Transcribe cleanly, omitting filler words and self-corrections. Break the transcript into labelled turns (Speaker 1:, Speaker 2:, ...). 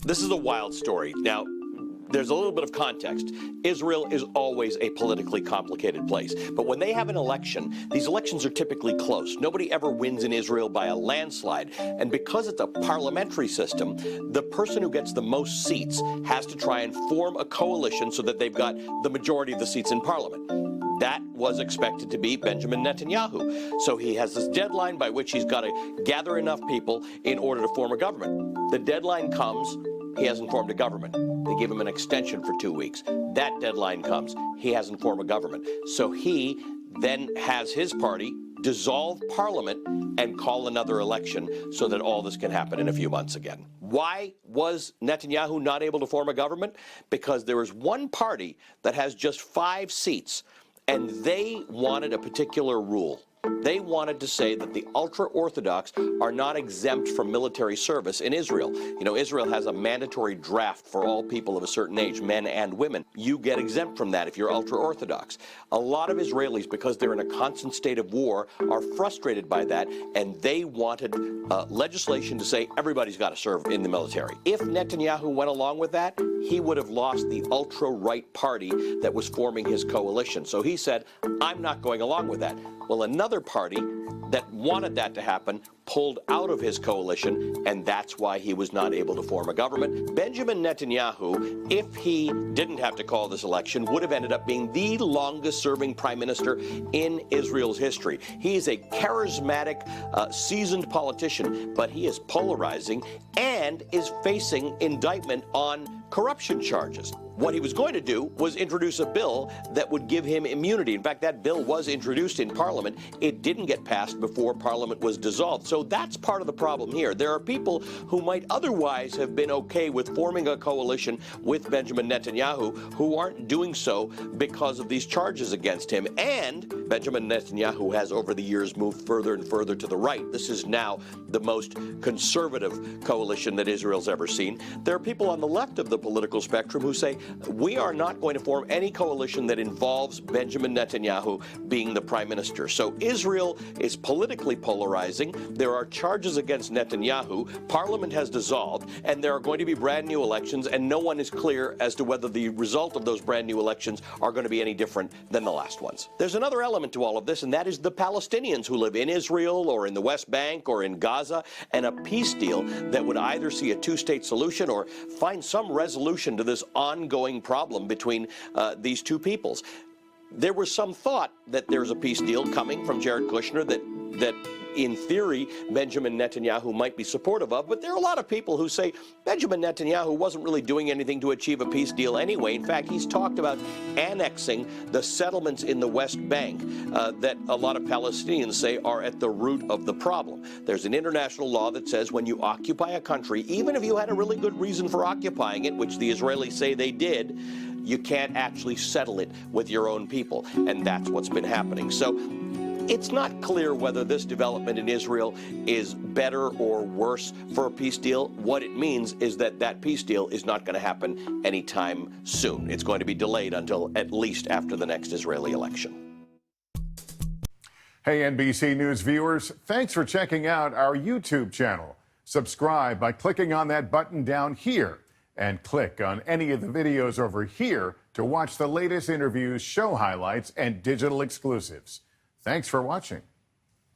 Speaker 1: This is a wild story. Now, there's a little bit of context. Israel is always a politically complicated place. But when they have an election, these elections are typically close. Nobody ever wins in Israel by a landslide. And because it's a parliamentary system, the person who gets the most seats has to try and form a coalition so that they've got the majority of the seats in parliament. That was expected to be Benjamin Netanyahu. So he has this deadline by which he's got to gather enough people in order to form a government. The deadline comes, he hasn't formed a government. They give him an extension for 2 weeks. That deadline comes, he hasn't formed a government. So he then has his party dissolve parliament and call another election so that all this can happen in a few months again. Why was Netanyahu not able to form a government? Because there is one party that has just 5 seats, and they wanted a particular rule. They wanted to say that the ultra-Orthodox are not exempt from military service in Israel. You know, Israel has a mandatory draft for all people of a certain age, men and women. You get exempt from that if you're ultra-Orthodox. A lot of Israelis, because they're in a constant state of war, are frustrated by that, and they wanted legislation to say everybody's got to serve in the military. If Netanyahu went along with that, he would have lost the ultra-right party that was forming his coalition. So he said, I'm not going along with that. Well, another party that wanted that to happen pulled out of his coalition, and that's why he was not able to form a government. Benjamin Netanyahu, if he didn't have to call this election, would have ended up being the longest-serving prime minister in Israel's history. He is a charismatic, seasoned politician, but he is polarizing and is facing indictment on corruption charges. What he was going to do was introduce a bill that would give him immunity. In fact, that bill was introduced in Parliament. It didn't get passed before Parliament was dissolved. So that's part of the problem here. There are people who might otherwise have been okay with forming a coalition with Benjamin Netanyahu who aren't doing so because of these charges against him. And Benjamin Netanyahu has over the years moved further and further to the right. This is now the most conservative coalition that Israel's ever seen. There are people on the left of the political spectrum who say, we are not going to form any coalition that involves Benjamin Netanyahu being the prime minister. So Israel is politically polarizing. There are charges against Netanyahu. Parliament has dissolved, and there are going to be brand new elections, and no one is clear as to whether the result of those brand new elections are going to be any different than the last ones. There's another element to all of this, and that is the Palestinians who live in Israel or in the West Bank or in Gaza, and a peace deal that would either see a two-state solution or find some resolution to this ongoing problem between these two peoples. There was some thought that there's a peace deal coming from Jared Kushner that in theory, Benjamin Netanyahu might be supportive of, but there are a lot of people who say Benjamin Netanyahu wasn't really doing anything to achieve a peace deal anyway. In fact, he's talked about annexing the settlements in the West Bank that a lot of Palestinians say are at the root of the problem. There's an international law that says when you occupy a country, even if you had a really good reason for occupying it, which the Israelis say they did, you can't actually settle it with your own people, and that's what's been happening. So it's not clear whether this development in Israel is better or worse for a peace deal. What it means is that that peace deal is not going to happen anytime soon. It's going to be delayed until at least after the next Israeli election.
Speaker 2: Hey, NBC News viewers, thanks for checking out our YouTube channel. Subscribe by clicking on that button down here, and click on any of the videos over here to watch the latest interviews, show highlights, and digital exclusives. Thanks for watching.